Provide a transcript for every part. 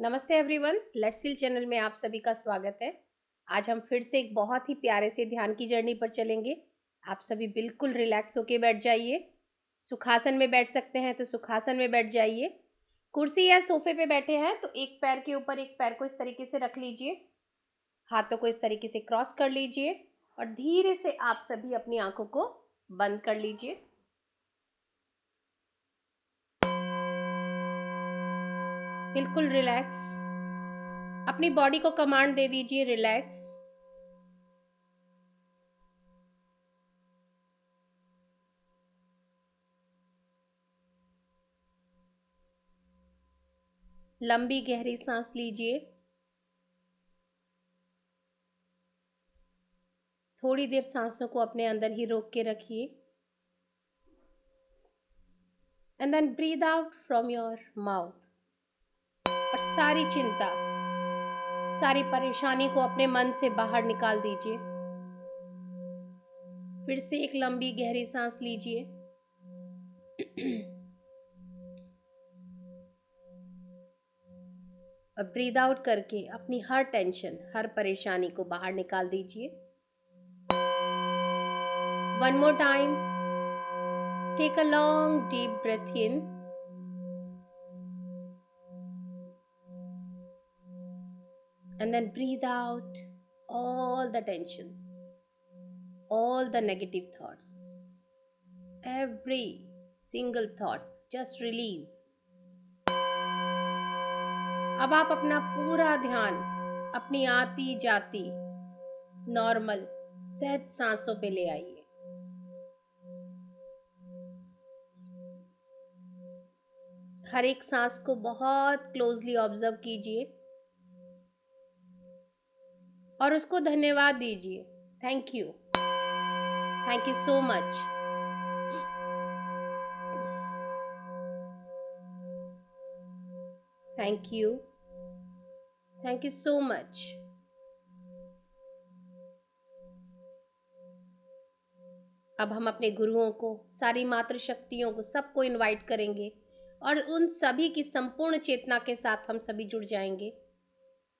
नमस्ते everyone, let's heal channel में आप सभी का स्वागत है। आज हम फिर से एक बहुत ही प्यारे से ध्यान की जर्नी पर चलेंगे। आप सभी बिल्कुल रिलैक्स होके बैठ जाइए। सुखासन में बैठ सकते हैं तो सुखासन में बैठ जाइए। कुर्सी या सोफे पे बैठे हैं तो एक पैर के ऊपर एक पैर को इस तरीके से रख लीजिए। हाथों को इस तरीके से क्रॉस कर लीजिए और धीरे से आप सभी अपनी आंखों को बंद कर लीजिए। बिल्कुल रिलैक्स। अपनी बॉडी को कमांड दे दीजिए, रिलैक्स। लंबी गहरी सांस लीजिए। थोड़ी देर सांसों को अपने अंदर ही रोक के रखिए and then breathe out from your mouth. और सारी चिंता, सारी परेशानी को अपने मन से बाहर निकाल दीजिए। फिर से एक लंबी गहरी सांस लीजिए और ब्रीद आउट करके अपनी हर टेंशन, हर परेशानी को बाहर निकाल दीजिए। One more time, take a long deep breath in and then breathe out all the tensions, all the negative thoughts, every single thought just release. अब आप अपना पूरा ध्यान अपनी आती जाती नॉर्मल सहज सांसों पे ले आइए। हर एक सांस को बहुत क्लोजली ऑब्जर्व कीजिए और उसको धन्यवाद दीजिए। Thank you so much. Thank you so much. अब हम अपने गुरुओं को, सारी मातृ शक्तियों को, सबको इनवाइट करेंगे और उन सभी की संपूर्ण चेतना के साथ हम सभी जुड़ जाएंगे।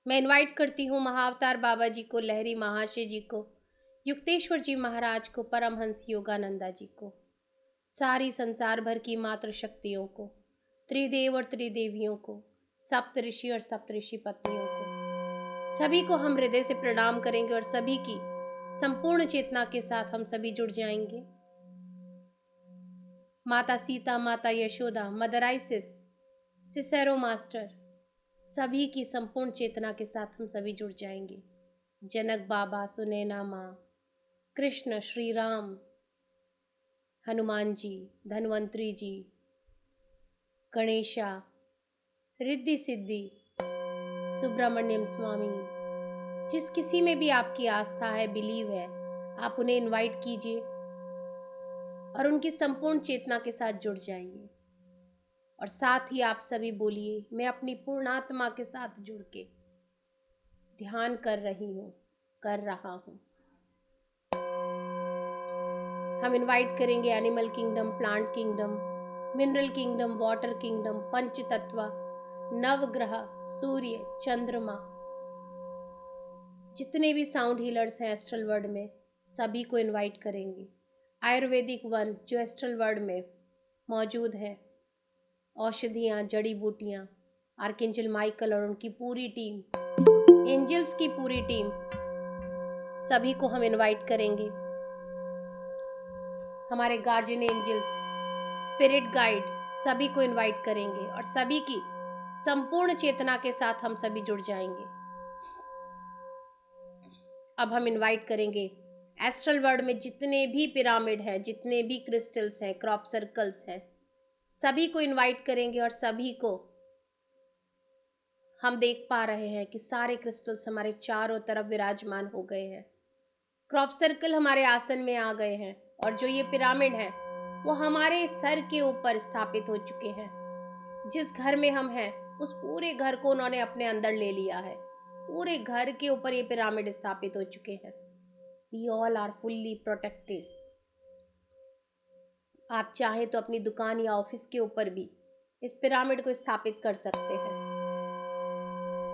मैं इनवाइट करती हूँ महाअवतार बाबा जी को, लहरी महाशय जी को, युक्तेश्वर जी महाराज को, परमहंस योगानंदा जी को, सारी संसार भर की मातृ शक्तियों को, त्रिदेव और त्रिदेवियों को, सप्तऋषि और सप्तऋषि पत्नियों को, सभी को हम हृदय से प्रणाम करेंगे और सभी की संपूर्ण चेतना के साथ हम सभी जुड़ जाएंगे। माता सीता, माता Yashoda, mother ISIS, Cicero master, सभी की संपूर्ण चेतना के साथ हम सभी जुड़ जाएंगे। जनक बाबा, सुनैना माँ, कृष्ण, श्री राम, हनुमान जी, धन्वंतरी जी, गणेशा, रिद्धि सिद्धि, सुब्रमण्यम स्वामी, जिस किसी में भी आपकी आस्था है, बिलीव है, आप उन्हें इनवाइट कीजिए और उनकी संपूर्ण चेतना के साथ जुड़ जाइए। और साथ ही आप सभी बोलिए, मैं अपनी पूर्णात्मा के साथ जुड़ के ध्यान कर रहा हूँ। हम इनवाइट करेंगे animal kingdom, plant kingdom, mineral kingdom, water kingdom, पंच तत्व, नवग्रह, सूर्य, चंद्रमा, जितने भी साउंड हीलर्स हैं एस्ट्रल वर्ल्ड में, सभी को इनवाइट करेंगे। आयुर्वेदिक वन जो एस्ट्रल वर्ल्ड में मौजूद है, औषधियाँ, जड़ी बूटियाँ, आर्कएंजल माइकल और उनकी पूरी टीम, एंजल्स की पूरी टीम, सभी को हम इनवाइट करेंगे। हमारे गार्जियन एंजल्स, स्पिरिट गाइड, सभी को इनवाइट करेंगे और सभी की संपूर्ण चेतना के साथ हम सभी जुड़ जाएंगे। अब हम इनवाइट करेंगे एस्ट्रल वर्ल्ड में जितने भी पिरामिड हैं, जितने भी क्रिस्टल्स हैं, क्रॉप सर्कल्स हैं, सभी को इनवाइट करेंगे और सभी को हम देख पा रहे हैं कि सारे क्रिस्टल्स हमारे चारों तरफ विराजमान हो गए हैं। क्रॉप सर्कल हमारे आसन में आ गए हैं और जो ये पिरामिड है वो हमारे सर के ऊपर स्थापित हो चुके हैं। जिस घर में हम हैं उस पूरे घर को उन्होंने अपने अंदर ले लिया है। पूरे घर के ऊपर ये पिरामिड स्थापित हो चुके हैं। We all are fully protected. आप चाहें तो अपनी दुकान या ऑफिस के ऊपर भी इस पिरामिड को स्थापित कर सकते हैं।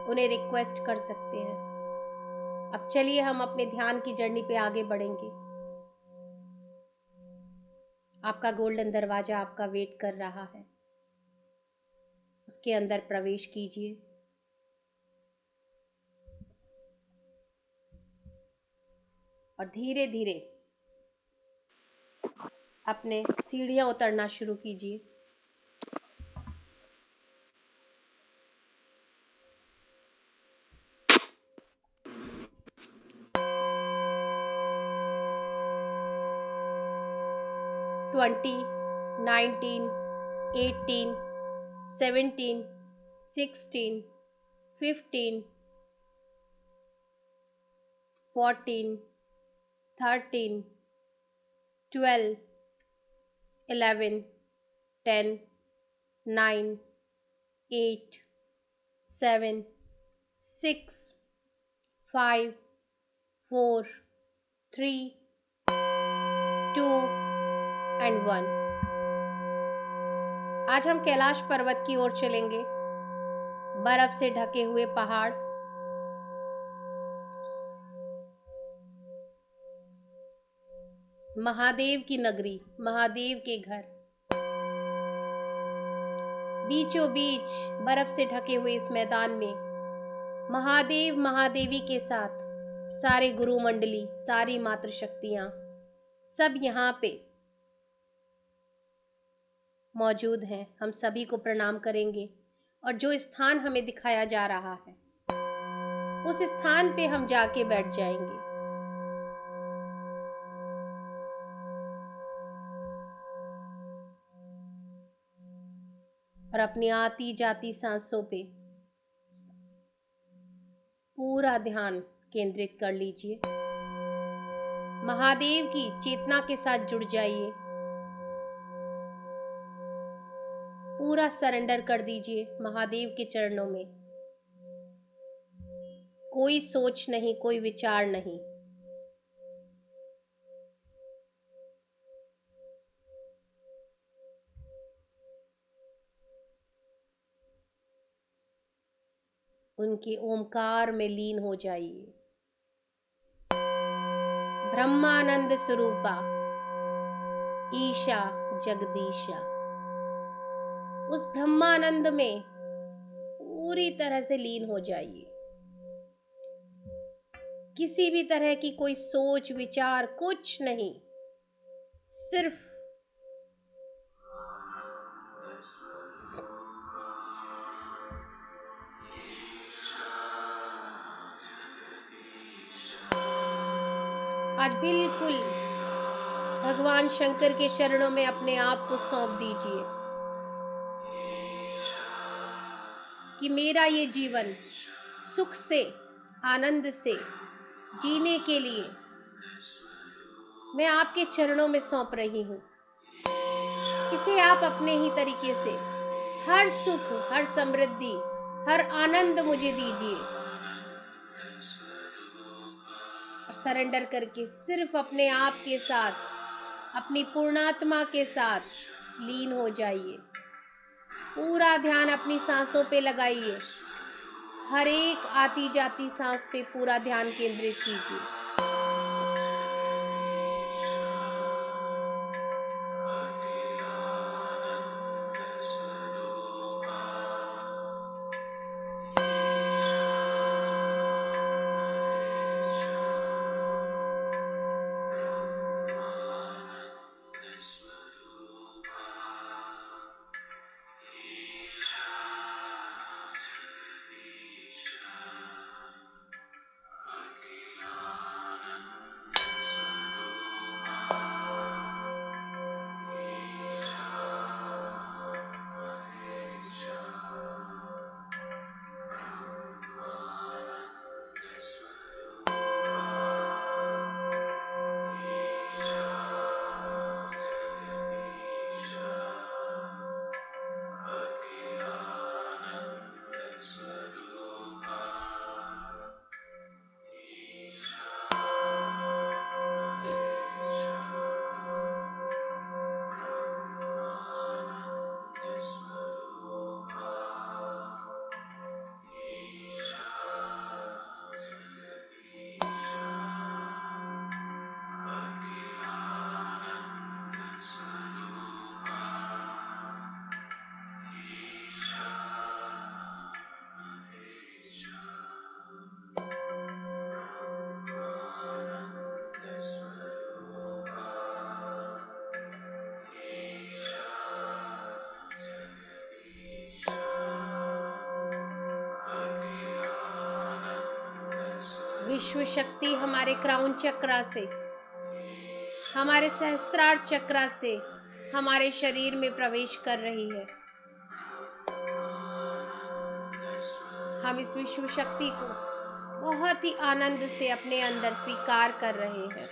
उन्हें रिक्वेस्ट कर सकते हैं। अब चलिए हम अपने ध्यान की जर्नी पे आगे बढ़ेंगे। आपका गोल्डन दरवाजा आपका वेट कर रहा है, उसके अंदर प्रवेश कीजिए। और धीरे धीरे अपने सीढ़ियां उतरना शुरू कीजिए। Twenty, 19, 18, 17, 16, 15, 14, 13, 12, 11, 10, 9, 8, 7, 6, 5, 4, 3, 2 and 1। आज हम कैलाश पर्वत की ओर चलेंगे। बर्फ से ढके हुए पहाड़, महादेव की नगरी, महादेव के घर, बीचों बीच बर्फ से ढके हुए इस मैदान में महादेव महादेवी के साथ सारे गुरु मंडली, सारी मातृशक्तियां सब यहाँ पे मौजूद हैं। हम सभी को प्रणाम करेंगे और जो स्थान हमें दिखाया जा रहा है उस स्थान पे हम जाके बैठ जाएंगे। और अपनी आती जाती सांसों पे पूरा ध्यान केंद्रित कर लीजिए। महादेव की चेतना के साथ जुड़ जाइए। पूरा सरेंडर कर दीजिए महादेव के चरणों में। कोई सोच नहीं, कोई विचार नहीं। उनके ओमकार में लीन हो जाइए। ब्रह्मानंद स्वरूपा ईशा जगदीशा, उस ब्रह्मानंद में पूरी तरह से लीन हो जाइए। किसी भी तरह की कोई सोच विचार कुछ नहीं, सिर्फ आज बिल्कुल भगवान शंकर के चरणों में अपने आप को सौंप दीजिए कि मेरा ये जीवन सुख से, आनंद से जीने के लिए मैं आपके चरणों में सौंप रही हूँ। इसे आप अपने ही तरीके से हर सुख, हर समृद्धि, हर आनंद मुझे दीजिए। और सरेंडर करके सिर्फ अपने आप के साथ, अपनी पूर्णात्मा के साथ लीन हो जाइए। पूरा ध्यान अपनी सांसों पे लगाइए। हर एक आती जाती सांस पे पूरा ध्यान केंद्रित कीजिए। विश्व शक्ति हमारे क्राउन चक्रा से, हमारे सहस्त्रार चक्रा से हमारे शरीर में प्रवेश कर रही है। हम इस विश्व शक्ति को बहुत ही आनंद से अपने अंदर स्वीकार कर रहे हैं।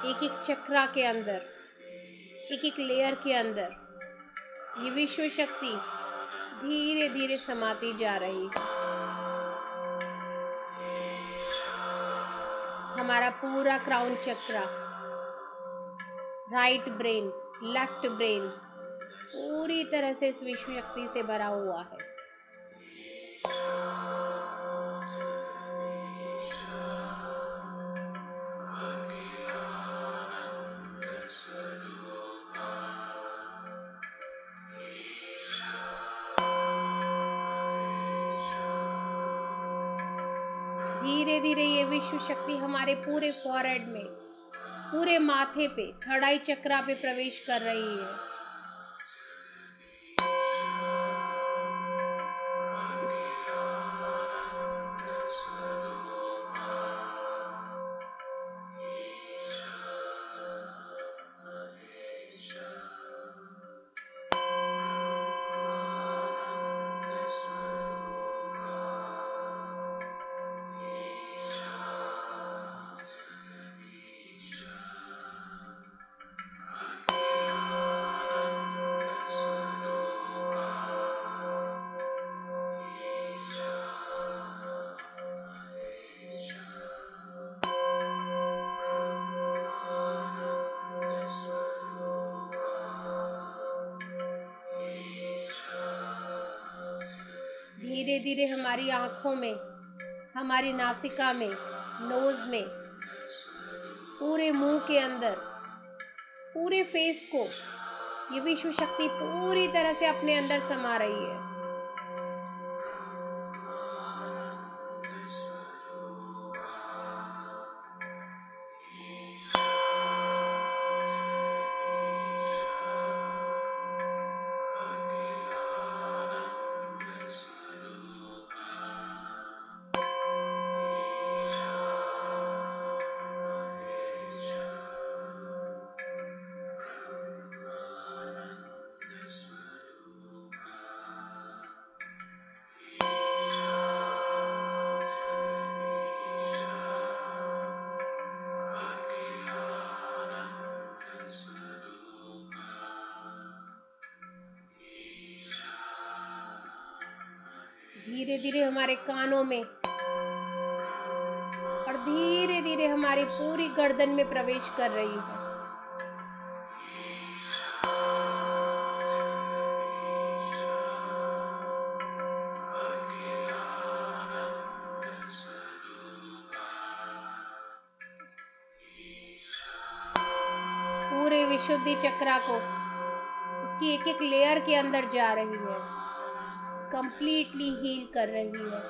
एक एक चक्रा के अंदर, एक एक लेयर के अंदर ये विश्व शक्ति धीरे धीरे समाती जा रही है। हमारा पूरा क्राउन चक्रा, राइट ब्रेन, लेफ्ट ब्रेन पूरी तरह से इस विश्व शक्ति से भरा हुआ है। धीरे धीरे ये विश्व शक्ति हमारे पूरे फॉरहेड में, पूरे माथे पे, थर्ड आई चक्रा पे प्रवेश कर रही है। धीरे धीरे हमारी आँखों में, हमारी नासिका में, नोज में, पूरे मुंह के अंदर, पूरे फेस को ये विश्व शक्ति पूरी तरह से अपने अंदर समा रही है। धीरे धीरे हमारे कानों में और धीरे धीरे हमारी पूरी गर्दन में प्रवेश कर रही है। पूरे विशुद्धि चक्रा को उसकी एक एक लेयर के अंदर जा रही है। कंप्लीटली हील कर रही है।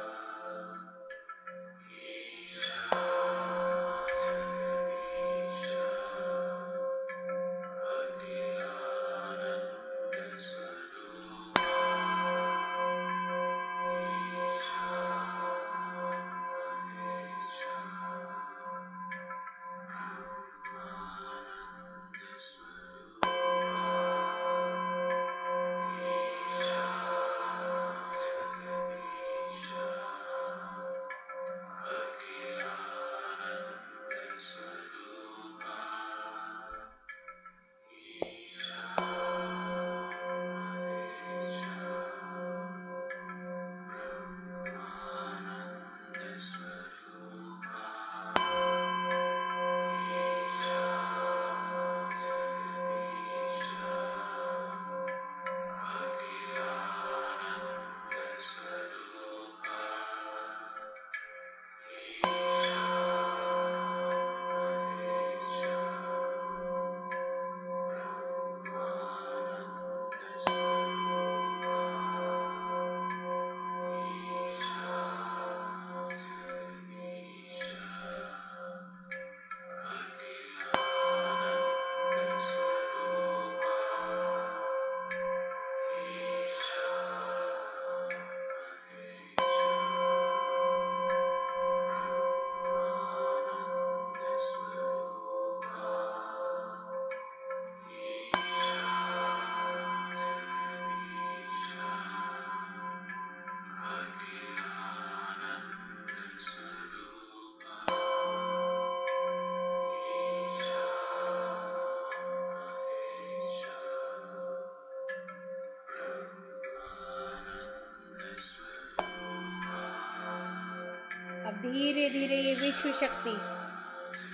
अब धीरे धीरे ये विश्व शक्ति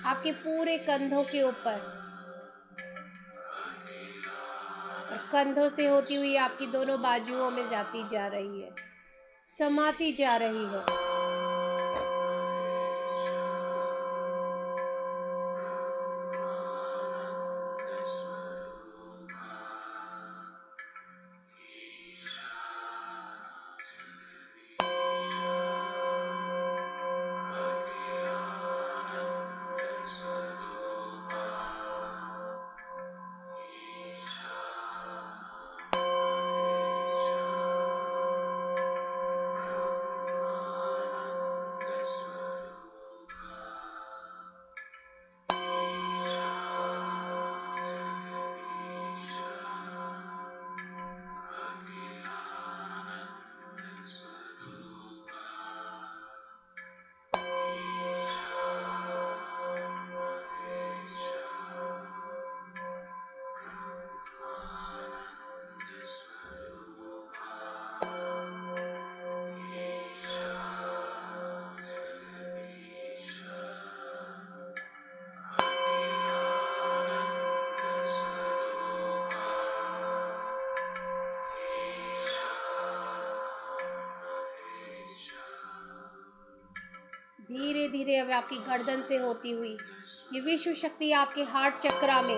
आपके पूरे कंधों के ऊपर और कंधों से होती हुई आपकी दोनों बाजुओं में जाती जा रही है, समाती जा रही है। धीरे धीरे अब आपकी गर्दन से होती हुई ये विश्व शक्ति आपके हार्ट चक्रा में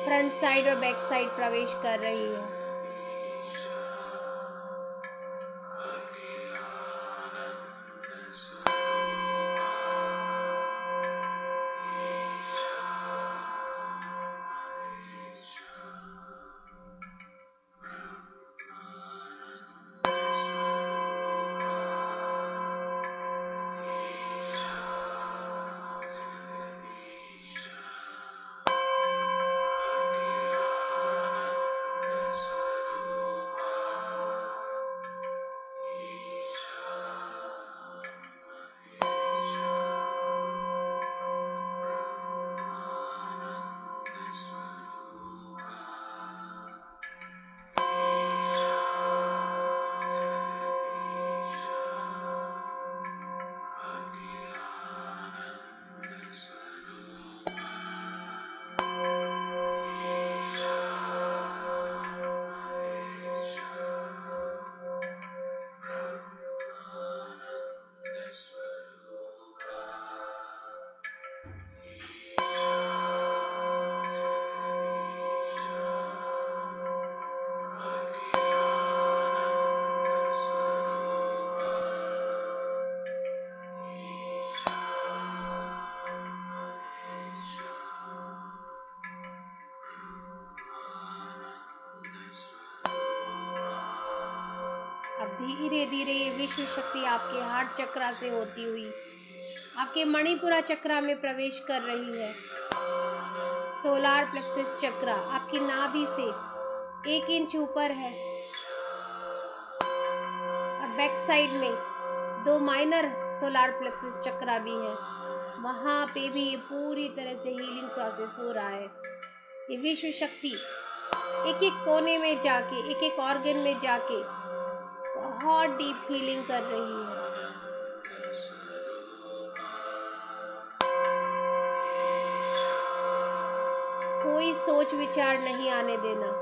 फ्रंट साइड और बैक साइड प्रवेश कर रही है। धीरे धीरे ये विश्व शक्ति आपके हार्ट चक्रा से होती हुई आपके मणिपुरा चक्रा में प्रवेश कर रही है। सोलार प्लेक्सस चक्रा आपकी नाभि से 1 इंच ऊपर है और बैक साइड में 2 माइनर सोलार प्लेक्सस चक्रा भी है। वहाँ पे भी ये पूरी तरह से हीलिंग प्रोसेस हो रहा है। ये विश्व शक्ति एक एक कोने में जाके, एक एक ऑर्गन में जाके बहुत डीप हीलिंग कर रही है। कोई सोच विचार नहीं आने देना।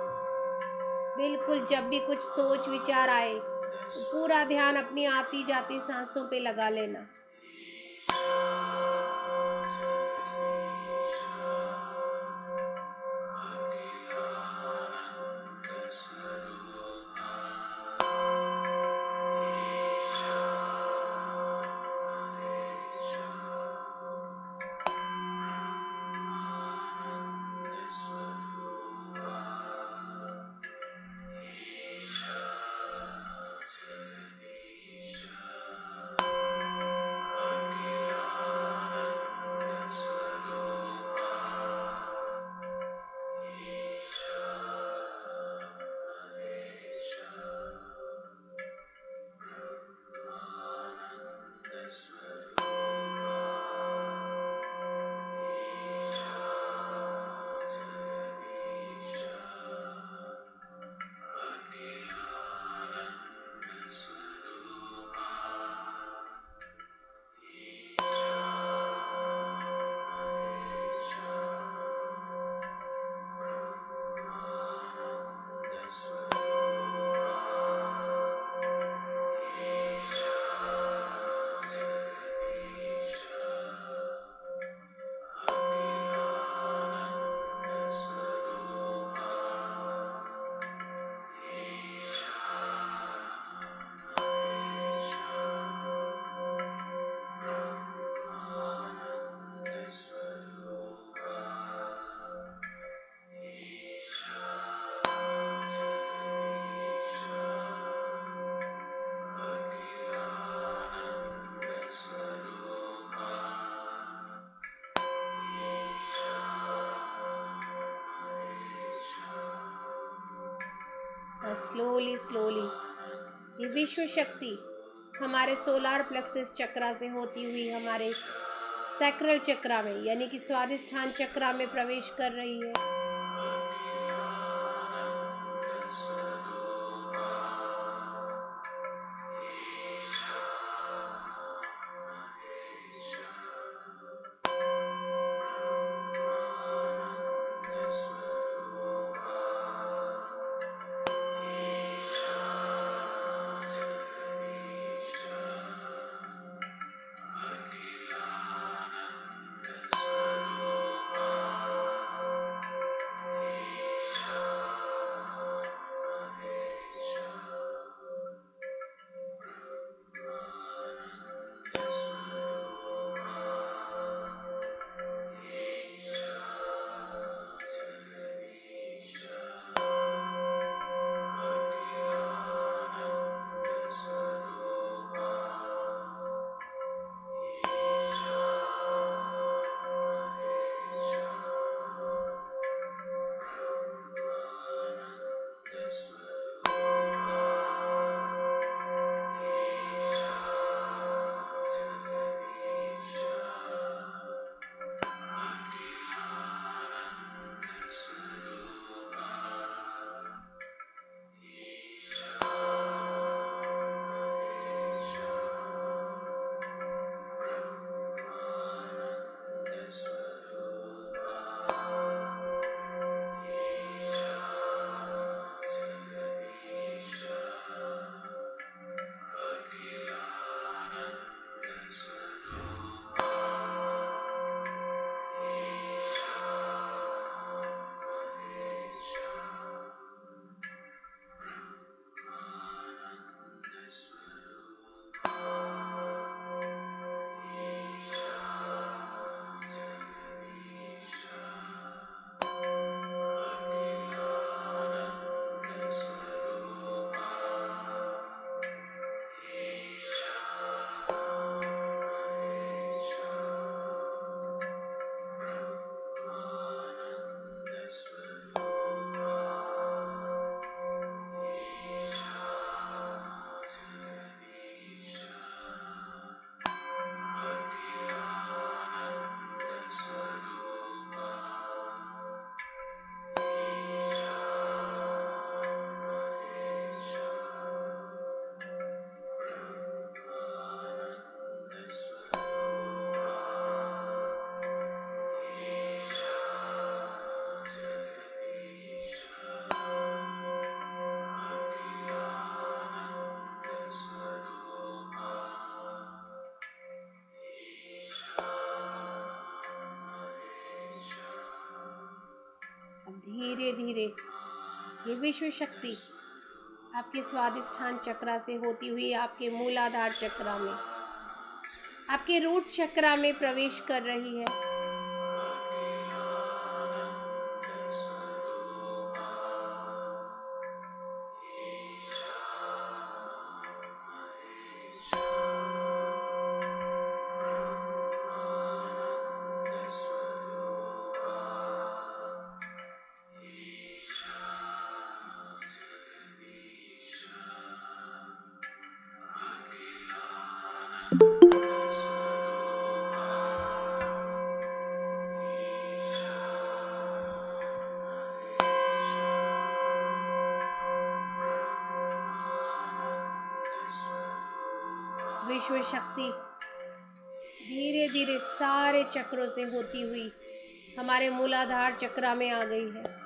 बिल्कुल जब भी कुछ सोच विचार आए तो पूरा ध्यान अपनी आती जाती सांसों पे लगा लेना। और स्लोली स्लोली ये विश्व शक्ति हमारे सोलार प्लेक्सस चक्रा से होती हुई हमारे सैक्रल चक्रा में यानी कि स्वादिष्ठान चक्रा में प्रवेश कर रही है। अब धीरे धीरे ये विश्व शक्ति आपके स्वादिष्ठान चक्रा से होती हुई आपके मूलाधार चक्रा में, आपके रूट चक्रा में प्रवेश कर रही है। विश्व शक्ति धीरे धीरे सारे चक्रों से होती हुई हमारे मूलाधार चक्रा में आ गई है।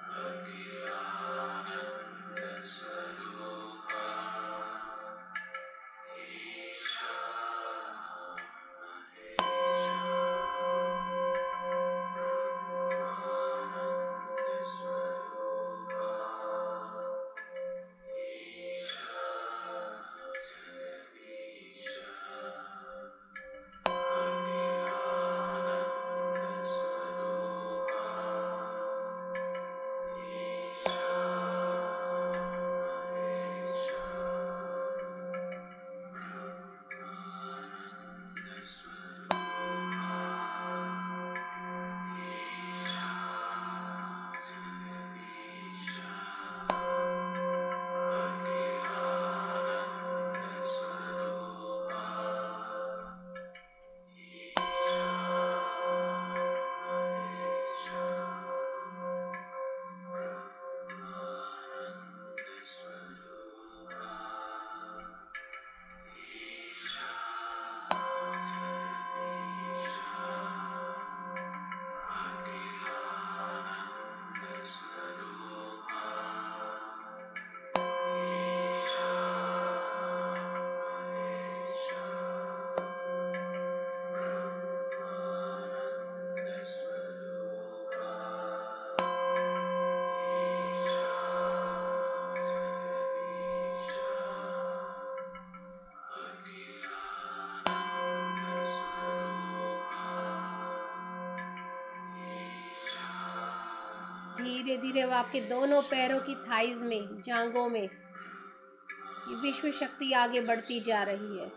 धीरे धीरे वो आपके दोनों पैरों की थाइज में, जांघों में ये विश्व शक्ति आगे बढ़ती जा रही है।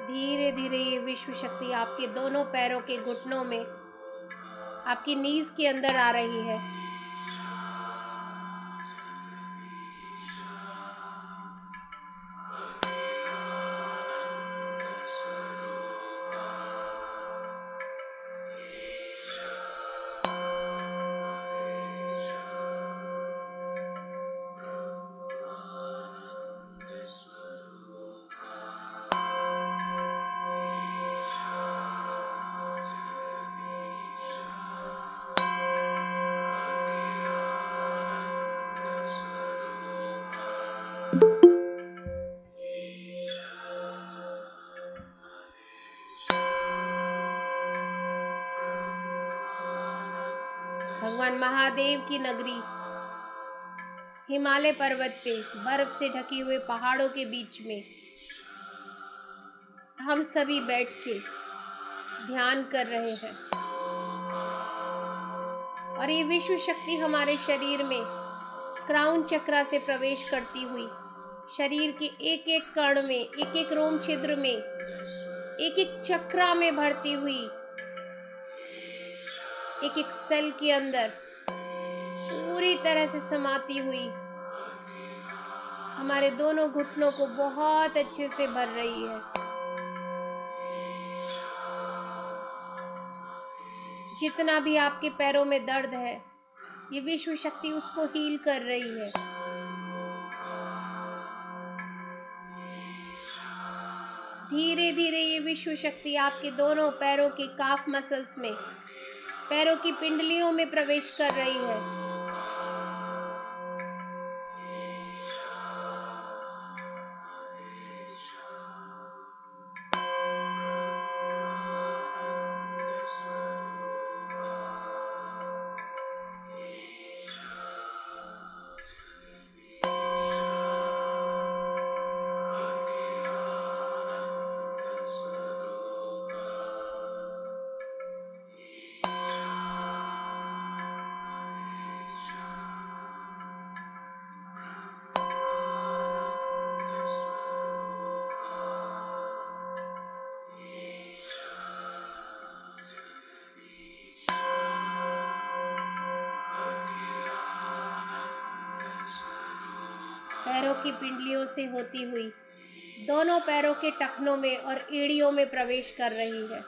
धीरे धीरे ये विश्व शक्ति आपके दोनों पैरों के घुटनों में, आपकी नीज के अंदर आ रही है। भगवान महादेव की नगरी हिमालय पर्वत पे बर्फ से ढके हुए पहाड़ों के बीच में हम सभी बैठ के ध्यान कर रहे हैं और ये विश्व शक्ति हमारे शरीर में क्राउन चक्रा से प्रवेश करती हुई शरीर के एक एक कण में, एक एक रोम छिद्र में, एक एक चक्रा में भरती हुई, एक एक सेल के अंदर पूरी तरह से समाती हुई हमारे दोनों घुटनों को बहुत अच्छे से भर रही है। जितना भी आपके पैरों में दर्द है, ये विश्व शक्ति उसको हील कर रही है। धीरे धीरे ये विश्व शक्ति आपके दोनों पैरों के काफ मसल्स में, पैरों की पिंडलियों में प्रवेश कर रही है। पैरों की पिंडलियों से होती हुई दोनों पैरों के टखनों में और एड़ियों में प्रवेश कर रही है।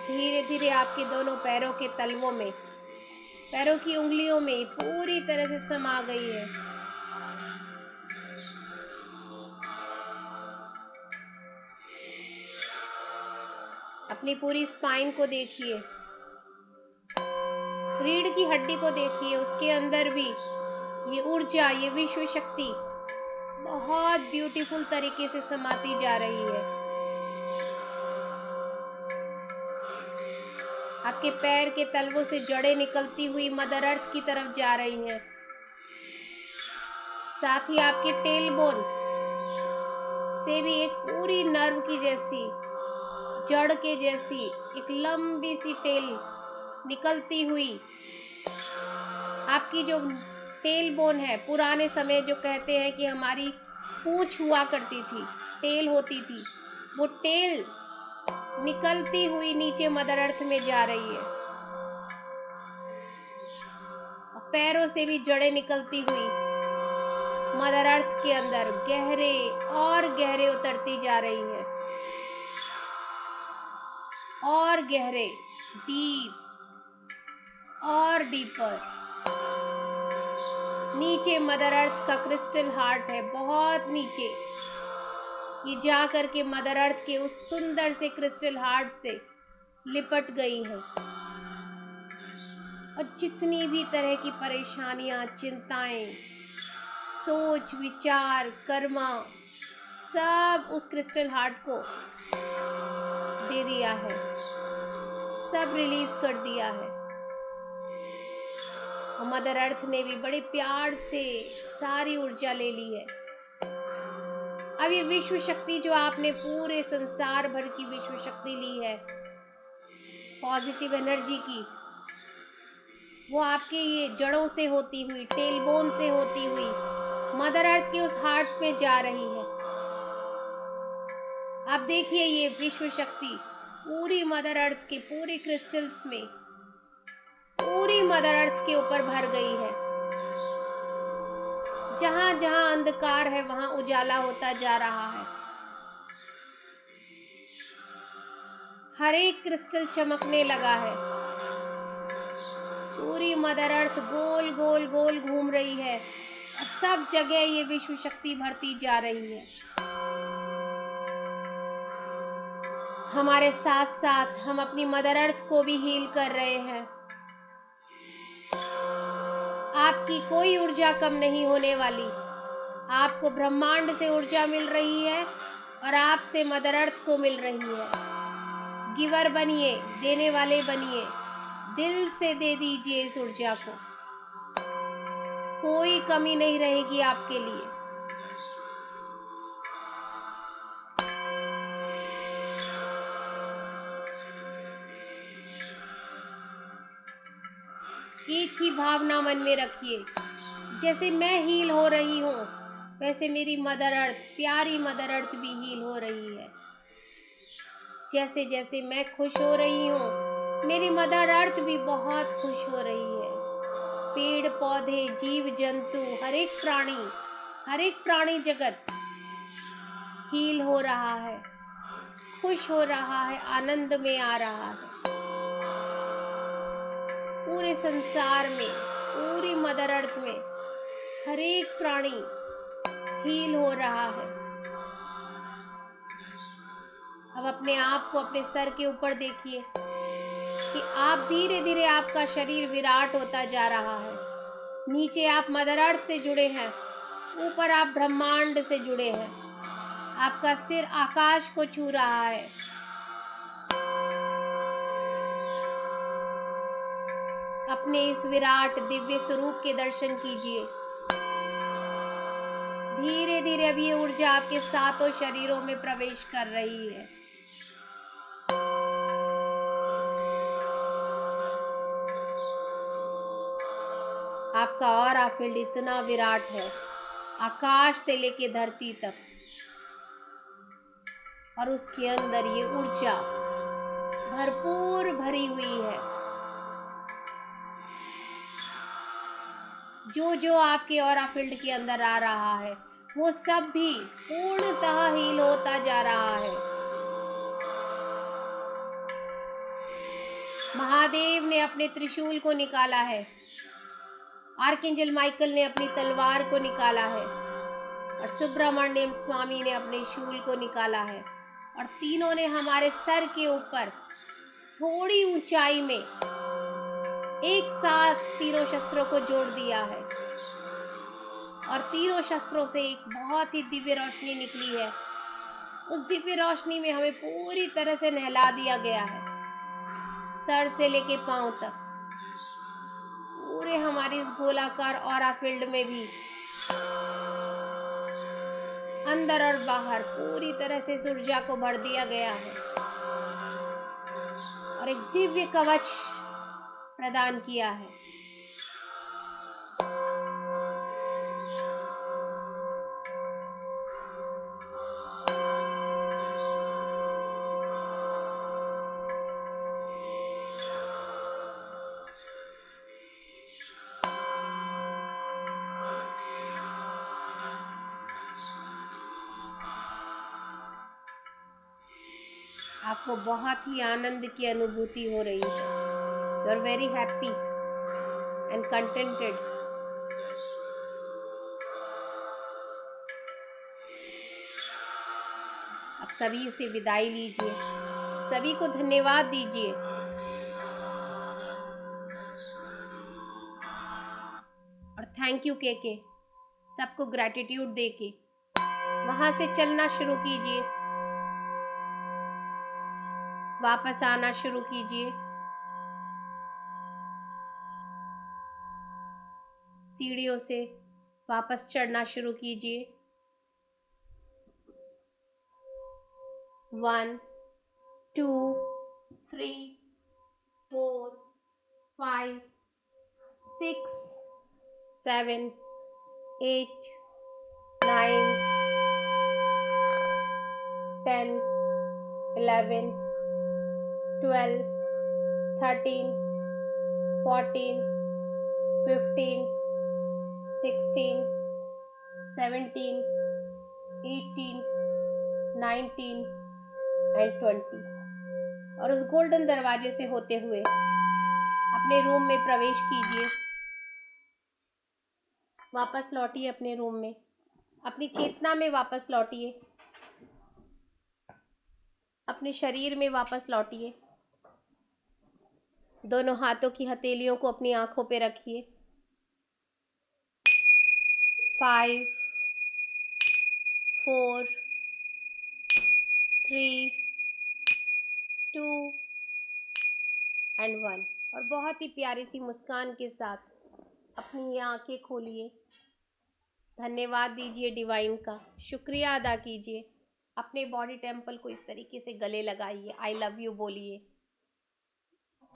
धीरे धीरे आपके दोनों पैरों के तलवों में, पैरों की उंगलियों में पूरी तरह से समा गई है। अपनी पूरी स्पाइन को देखिए, रीढ़ की हड्डी को देखिए, उसके अंदर भी ये ऊर्जा, ये विश्व शक्ति बहुत ब्यूटीफुल तरीके से समाती जा रही है। आपके पैर के तलवों से जड़ें निकलती हुई मदर अर्थ की तरफ जा रही हैं। साथ ही आपके टेल बोन से भी एक पूरी नर्व की जैसी, जड़ के जैसी एक लंबी सी टेल निकलती हुई, आपकी जो टेल बोन है, पुराने समय जो कहते हैं कि हमारी पूंछ हुआ करती थी, टेल होती थी, वो टेल निकलती हुई नीचे मदर अर्थ में जा रही है। पैरों से भी जड़ें निकलती हुई मदर अर्थ के अंदर गहरे और गहरे उतरती जा रही हैं, और गहरे, डीप और डीपर। नीचे मदर अर्थ का क्रिस्टल हार्ट है, बहुत नीचे। ये जा करके मदर अर्थ के उस सुंदर से क्रिस्टल हार्ट से लिपट गई हैं, और जितनी भी तरह की परेशानियां, चिंताएं, सोच, विचार, कर्मा, सब उस क्रिस्टल हार्ट को दे दिया है, सब रिलीज कर दिया है। और मदर अर्थ ने भी बड़े प्यार से सारी ऊर्जा ले ली है। अब ये विश्व शक्ति जो आपने पूरे संसार भर की विश्व शक्ति ली है, पॉजिटिव एनर्जी की, वो आपके ये जड़ों से होती हुई, टेलबोन से होती हुई मदर अर्थ के उस हार्ट में जा रही है। आप देखिए, ये विश्व शक्ति पूरी मदर अर्थ के पूरे क्रिस्टल्स में, पूरी मदर अर्थ के ऊपर भर गई है। जहां जहां अंधकार है वहां उजाला होता जा रहा है। हर एक क्रिस्टल चमकने लगा है। पूरी मदर अर्थ गोल गोल गोल घूम रही है, और सब जगह ये विश्व शक्ति भरती जा रही है। हमारे साथ साथ हम अपनी मदर अर्थ को भी हील कर रहे हैं। आपकी कोई ऊर्जा कम नहीं होने वाली। आपको ब्रह्मांड से ऊर्जा मिल रही है और आपसे मदर अर्थ को मिल रही है। गिवर बनिए, देने वाले बनिए, दिल से दे दीजिए इस ऊर्जा को। कोई कमी नहीं रहेगी आपके लिए। एक ही भावना मन में रखिए, जैसे मैं हील हो रही हूँ वैसे मेरी मदर अर्थ, प्यारी मदर अर्थ भी हील हो रही है। जैसे जैसे मैं खुश हो रही हूँ मेरी मदर अर्थ भी बहुत खुश हो रही है। पेड़ पौधे, जीव जंतु, हर एक प्राणी जगत हील हो रहा है, खुश हो रहा है, आनंद में आ रहा है। पूरे संसार में, पूरी मदर अर्थ में हर एक प्राणी हील हो रहा है। अब अपने आप को अपने सर के ऊपर देखिए कि आप धीरे धीरे आपका शरीर विराट होता जा रहा है। नीचे आप मदर अर्थ से जुड़े हैं, ऊपर आप ब्रह्मांड से जुड़े हैं। आपका सिर आकाश को छू रहा है। अपने इस विराट दिव्य स्वरूप के दर्शन कीजिए। धीरे धीरे अब ये ऊर्जा आपके सातों शरीरों में प्रवेश कर रही है। आपका ऑरा फील्ड इतना विराट है, आकाश से लेके धरती तक, और उसके अंदर ये ऊर्जा भरपूर भरी हुई है। जो जो आपके ऑरा फील्ड के अंदर आ रहा है वो सब भी पूर्णतः हील होता जा रहा है। महादेव ने अपने त्रिशूल को निकाला है, आर्कएंजल माइकल ने अपनी तलवार को निकाला है और सुब्रमण्यम स्वामी ने अपने शूल को निकाला है, और तीनों ने हमारे सर के ऊपर थोड़ी ऊंचाई में एक साथ तीनों शस्त्रों को जोड़ दिया है, और तीनों शस्त्रों से एक बहुत ही दिव्य रोशनी निकली है। उस दिव्य रोशनी में हमें पूरी तरह से नहला दिया गया है, सर से लेके पांव तक। पूरे हमारे इस गोलाकार ऑरा फील्ड में भी अंदर और बाहर पूरी तरह से इस ऊर्जा को भर दिया गया है और एक दिव्य कवच प्रदान किया है। आपको बहुत ही आनंद की अनुभूति हो रही है। You are very happy and contented. आप सभी से विदाई लीजिए, सभी को धन्यवाद दीजिए। और थैंक यू के सबको ग्रैटिट्यूड देके वहां से चलना शुरू कीजिए, वापस आना शुरू कीजिए। सीढ़ियों से वापस चढ़ना शुरू कीजिए। 1 2 3 4 5 6 7 8 9 10 11 12 13 14 15 16 17 18 19 एंड 20। और उस गोल्डन दरवाजे से होते हुए अपने रूम में प्रवेश कीजिए। वापस लौटिए अपने रूम में, अपनी चेतना में वापस लौटिए, अपने शरीर में वापस लौटिए। दोनों हाथों की हथेलियों को अपनी आंखों पे रखिए। 5, 4, 3, 2 एंड 1। और बहुत ही प्यारी सी मुस्कान के साथ अपनी ये आंखें खोलिए। धन्यवाद दीजिए डिवाइन का, शुक्रिया अदा कीजिए। अपने बॉडी टेम्पल को इस तरीके से गले लगाइए, आई लव यू बोलिए।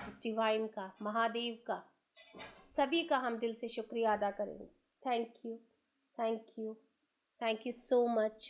उस डिवाइन का, महादेव का, सभी का हम दिल से शुक्रिया अदा करेंगे। Thank you, thank you, thank you so much.